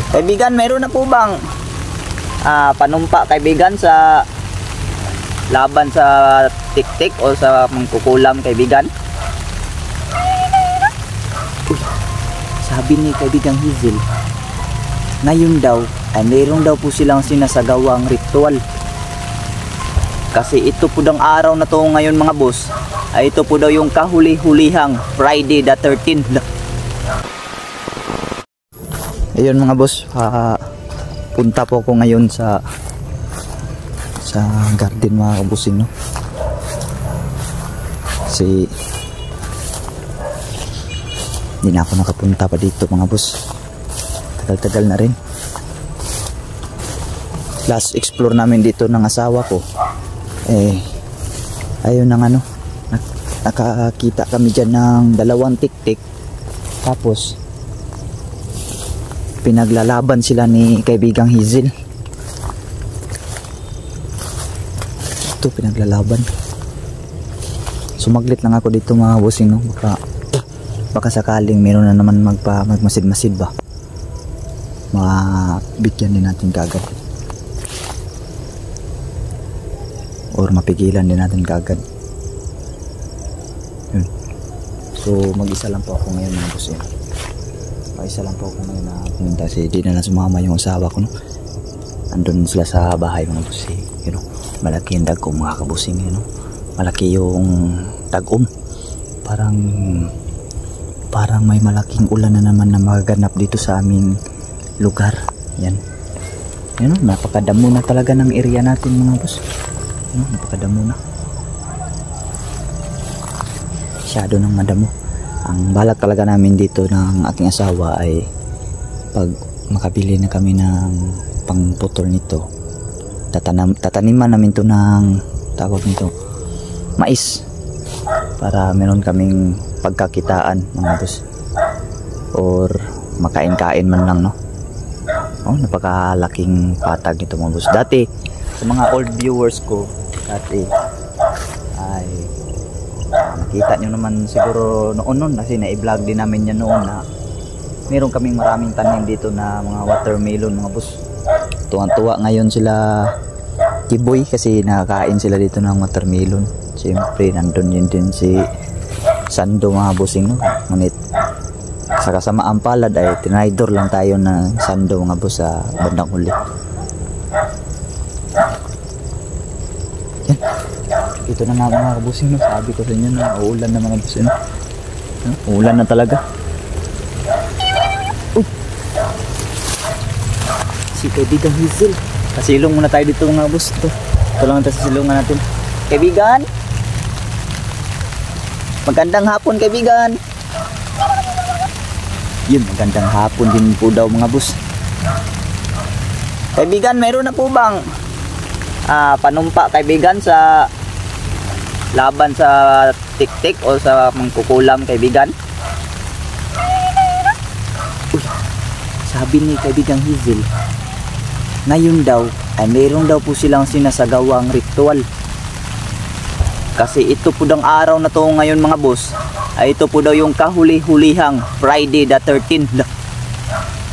Kaibigan, meron na po bang panumpa kaibigan sa laban sa tik-tik o sa mangkukulam kaibigan? Uy, sabi ni kaibigang Hazel, ngayon daw ay mayroon daw po silang sinasagawang ritual. Kasi ito po dang araw na to ngayon mga boss, ay ito po daw yung kahuli-hulihang Friday the 13th. Ayun mga boss, punta po ako ngayon sa garden mga kabusing, no? Kasi hindi na ako nakapunta pa dito mga boss, tagal-tagal na rin. Last explore namin dito ng asawa ko, ayun ng ano, nakakita kami dyan ng dalawang tik-tik, tapos pinaglalaban sila ni kaibigang Hazel. Ito, pinaglalaban. Sumaglit lang ako dito mga bossing, no? Baka sakaling meron na naman magmasid-masid ba, mabigyan din natin kagad or mapigilan din natin kagad. Yun. So mag-isa lang po ako ngayon mga bossing. Isa lang po ako ngayon na pumunta kasi di na sumama yung asawa ko, no? Andun sila sa bahay mga bossing, you know, malaki yung dagom mga kabusing, you know? Malaki yung dagom, parang may malaking ulan na naman na magaganap dito sa aming lugar. Yan, you know, napakadamo na talaga ng area natin mga boss, you know, napakadamo na, masyado ng madamo. Ang balak talaga namin dito ng aking asawa ay pag makabili na kami ng pangputol nito, tataniman namin to ng tawag nito mais, para meron kaming pagkakitaan mga boss, or makain-kain man lang, no? Oh, napakalaking patag nito mga boss. Dati sa mga old viewers ko dati ay nakita nyo naman siguro noon kasi na-i-vlog din namin yan noon na meron kaming maraming tanim dito na mga watermelon mga boss. Tuwang-tuwa ngayon sila Kiboy kasi nakakain sila dito ng watermelon. Siyempre nandun yun din si Sando mga bossing, no? Ngunit sa kasamaan palad ay tinidor lang tayo na Sando mga boss sa bandang huli. Ito na nga mga kabusing, no? Sabi ko sa inyo na uulan na mga kabusing, no? Uulan na talaga. Si kaibigang Hazel, kasilong muna tayo dito mga boss. Ito lang tayo sa silungan natin. Kaibigan, magandang hapon kaibigan. Yun, magandang hapon din po daw mga boss. Kaibigan, meron na po bang panumpa kaibigan sa laban sa tik-tik o sa mangkukulam kaibigan? Uy, sabi ni kaibigang Hazel, ngayon daw ay mayroon daw po silang sinasagawang ritual. Kasi ito po dang araw na to ngayon mga boss, ay ito po daw yung kahuli-hulihang Friday the 13th.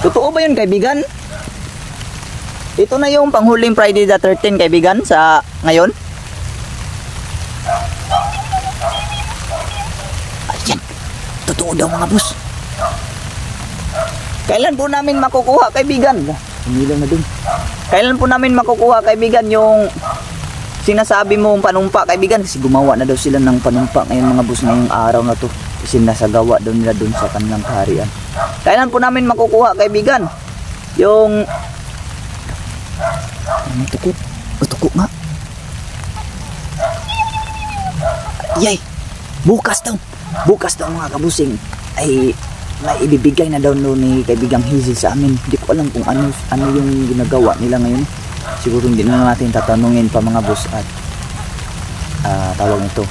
Totoo ba yun kaibigan? Ito na yung panghuling Friday the 13th kaibigan sa ngayon? Ayan, totoo daw mga boss. Kailan po namin makukuha kaibigan? Umilang na dun. Kailan po namin makukuha kaibigan yung sinasabi mong panumpa kaibigan? Kasi gumawa na daw sila ng panumpa ngayon mga boss ngayong araw na to. Kasi nasagawa daw nila dun sa kanilang kaharian. Kailan po namin makukuha kaibigan yung tukok? Tukok nga. Yay! Bukas daw mga kabusing ay may ibibigay na daw noon ni kaibigang Hazel sa amin. Hindi ko alam kung ano yung ginagawa nila ngayon. Siguro hindi na natin tatanungin pa mga boss at tawag nito.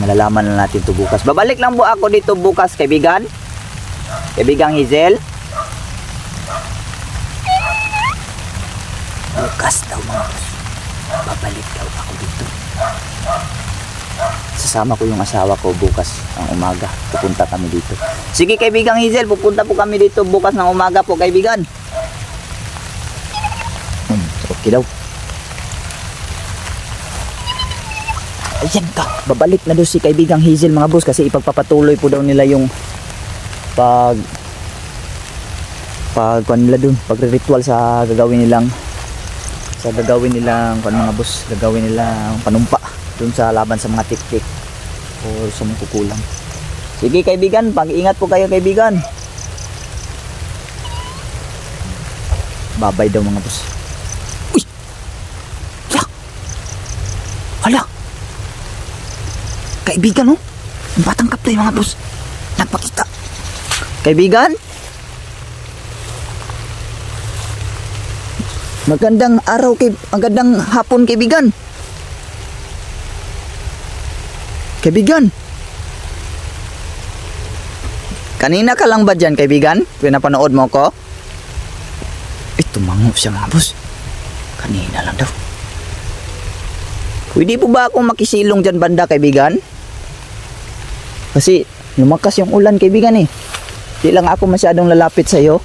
Malalaman na natin to bukas. Babalik lang po ako dito bukas kaibigan. Kaibigang Hazel. Bukas daw mga boss. Babalik daw ako dito. sasama ko yung asawa ko bukas ng umaga. Pupunta kami dito. Sige kaibigang Hazel, pupunta po kami dito bukas ng umaga po kaibigan. Okay daw. Ayan ka, babalik na doon si kaibigang Hazel mga boss kasi ipagpapatuloy po daw nila yung pag nila doon, pagre-ritual sa gagawin nilang mga boss, gagawin nilang panumpa doon sa laban sa mga tik-tik o sa mga kukulang. Sige kaibigan, pag-iingat po kayo kaibigan. Babay daw mga boss. Uy! Hala! Kaibigan oh, ang batang kaptay mga boss, nagpakita. Kaibigan, magandang araw magandang hapon kaibigan. Kaibigan, kanina ka lang ba dyan kaibigan? Pinapanood mo ko? Tumango siya mga boss, kanina lang daw. Pwede po ba akong makisilong dyan banda kaibigan? Kasi lumakas yung ulan kaibigan eh. Di lang ako masyadong lalapit sa iyo.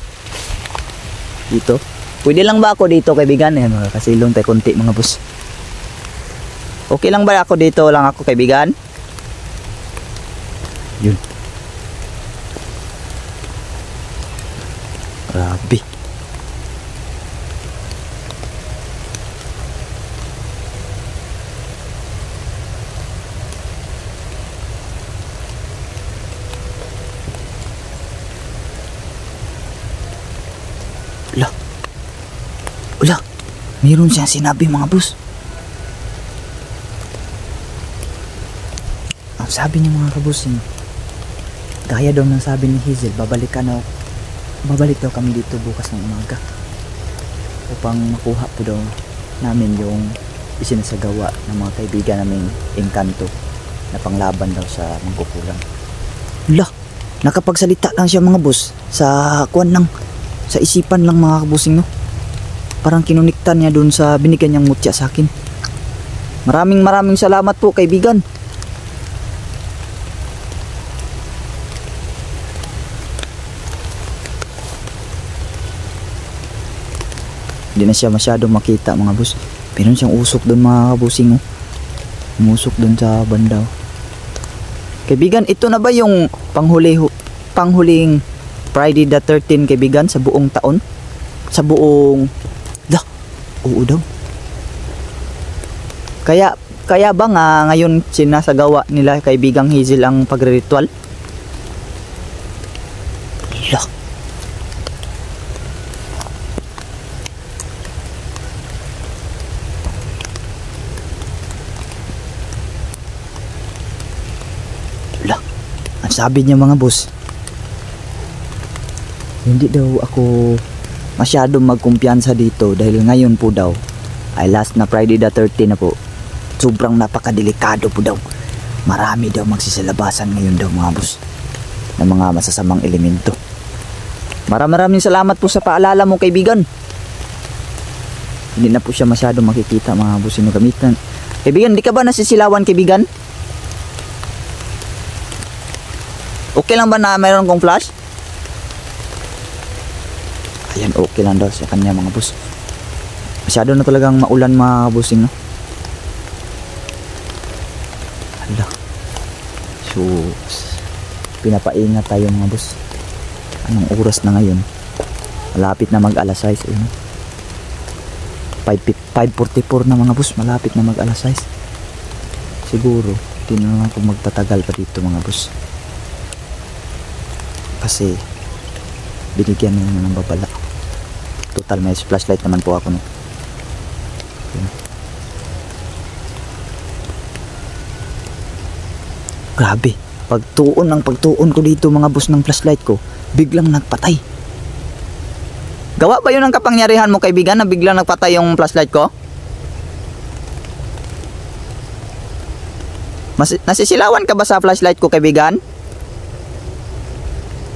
Dito. Pwede lang ba ako dito kaibigan? Eh, makasilong tayo konti mga boss. Okay lang ba ako dito lang ako kaibigan? Yun. Grabe. Wala, mayroon siyang sinabi mga boss. Ang sabi niya mga kabusing, gaya daw ng sabi ni Hazel, babalik daw kami dito bukas ng umaga upang makuha po daw namin yung isinasagawa ng mga kaibigan naming engkanto na panglaban daw sa mangkukulang. Wala, nakapagsalita lang siya mga boss sa sa isipan lang mga kabusing no. Parang kinuniktan niya dun sa binigyan niyang mutya sa akin. Maraming salamat po kaibigan. Hindi na siya masyadong makita mga boss. Meron siyang usok dun mga kabusing oh. Umusok dun sa bandaw. Kaibigan, ito na ba yung panghuling Friday the 13 kaibigan sa buong taon? Sa buong oo daw. Kaya ba nga ngayon sinasagawa nila kaibigang Hazel ang pagre-ritual? Ang sabi niya mga boss, hindi daw ako masyadong magkumpiyansa dito dahil ngayon po daw ay last na Friday the 13 na po. Sobrang napakadelikado po daw. Marami daw magsisilabasan ngayon daw mga boss ng mga masasamang elemento. Maraming salamat po sa paalala mo kaibigan. Hindi na po siya masyadong makikita mga boss yung gamitan. Kaibigan, di ka ba nasisilawan kaibigan? Okay lang ba na mayroon kong flash? Ayan, okay lang daw sa kanya mga boss. Masyado na talagang maulan mga bossing no? Hala. So pinapaingat tayo mga boss. Anong oras na ngayon? Malapit na mag alas 6 eh, no? 5:44 na mga boss. Malapit na mag alas 6. Siguro hindi na lang ako magtatagal pa dito mga boss. Kasi binigyan na ng babala. Total may flashlight naman po ako no. Okay. Grabe, pagtuon ko dito mga boss ng flashlight ko, biglang nagpatay. Gawa ba yun ang kapangyarihan mo kaibigan na biglang nagpatay yung flashlight ko? Nasisilawan ka ba sa flashlight ko kaibigan?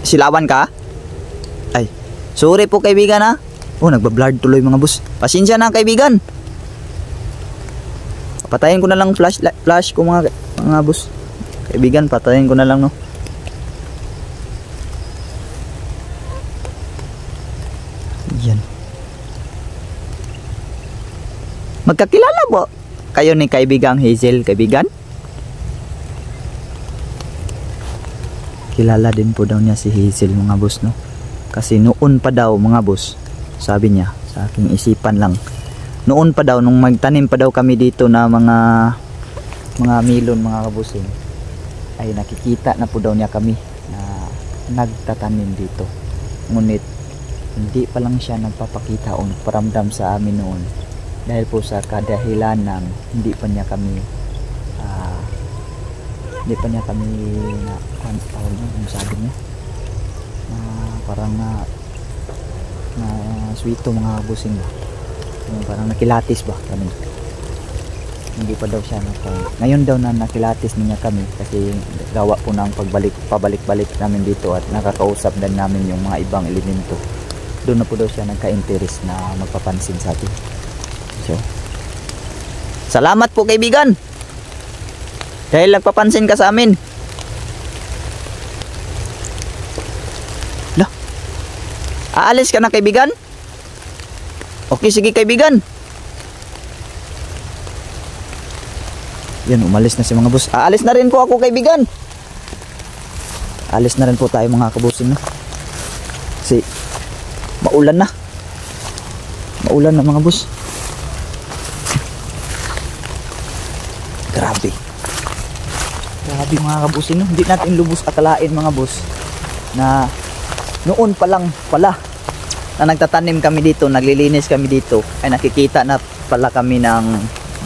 Silawan ka? Ay, sorry po kaibigan ha. Oh, nagbablard tuloy mga boss. Pasensya na kaibigan. Patayin ko na lang flash ko mga boss. Kaibigan, patayin ko na lang, no. Yan. Magkakilala po kayo ni kaibigang Hazel, kaibigan? Kilala din po daw niya si Hazel, mga boss, no. Kasi noon pa daw, mga boss, sabi niya, sa aking isipan lang, noon pa daw, nung magtanim pa daw kami dito na mga milon, mga kabusing, ay nakikita na po daw niya kami na nagtatanim dito. Ngunit hindi pa lang siya nagpapakita o nagparamdam sa amin noon dahil po sa kadahilan ng hindi pa niya kami na tawag niya, kung sabi niya, parang na sweeto, mga kabusing, parang nakilatis ba kami. Hindi pa daw siya ngayon daw na nakilatis niya kami kasi gawa po ng pabalik-balik namin dito at nakakausap din namin yung mga ibang elemento. Doon na po daw siya nagka-interest na magpapansin sa atin. So, salamat po, kaibigan, dahil nagpapansin ka sa amin. Lah, aalis ka na, kaibigan? Okay, sige, kaibigan. Yan, umalis na si mga boss. Aalis na rin po ako, kaibigan. Alis na rin po tayo, mga kabusing, no? Kasi maulan na. Maulan na, mga boss. Grabe. Grabe, mga kabusing, no? Hindi natin lubos akalain, mga boss, na noon pa lang pala na nagtatanim kami dito, naglilinis kami dito, ay nakikita na pala kami ng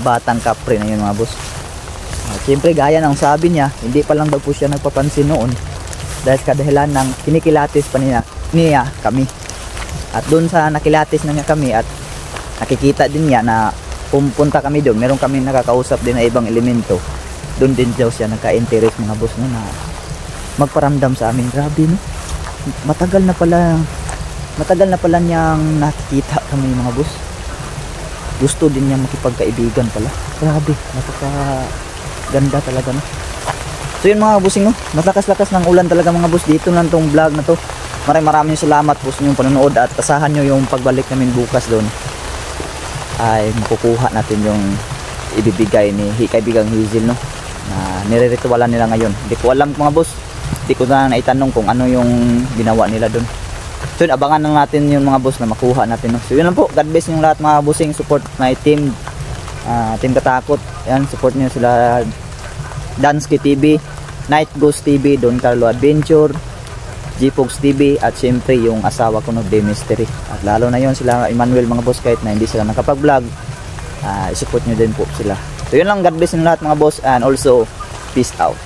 batang kapre na yun, mga boss. Siyempre, gaya ng sabi niya, hindi pa lang daw po siya nagpapansin noon dahil kadahilan ng kinikilatis pa niya kami. At doon sa nakilatis na niya kami at nakikita din niya na pumunta kami doon, meron kami nakakausap din na ibang elemento. Doon din daw siya nagka-interest, mga boss, no, na magparamdam sa amin. Grabe, no? Matagal na pala niyang nakikita kami, mga boss. Gusto din niya makipagkaibigan pala. Grabe, napakaganda talaga, no? So yun, mga bossing, no? Malakas-lakas ng ulan talaga, mga boss. Dito lang tong vlog na to. Maraming salamat po sa inyong panonood at asahan nyo yung pagbalik namin bukas doon ay makukuha natin yung ibibigay ni kaibigang Hazel, no? Na nire-ritualan nila ngayon. Hindi ko alam, mga boss. Hindi ko na naitanong kung ano yung ginawa nila doon. So yun, abangan lang natin yung mga boss na makuha natin, no? So yun lang po. God bless yung lahat, mga bossing. Support my team, Team Katakot. Yan, support nyo sila Dansky TV, Night Ghost TV, Don Carlo Adventure, Gpogs TV, at syempre yung asawa ko, no, The Mystery. At lalo na yun sila Emmanuel, mga boss, kahit na hindi sila nakapag-vlog, support nyo din po sila. So yun lang, God bless yung lahat, mga boss, and also peace out.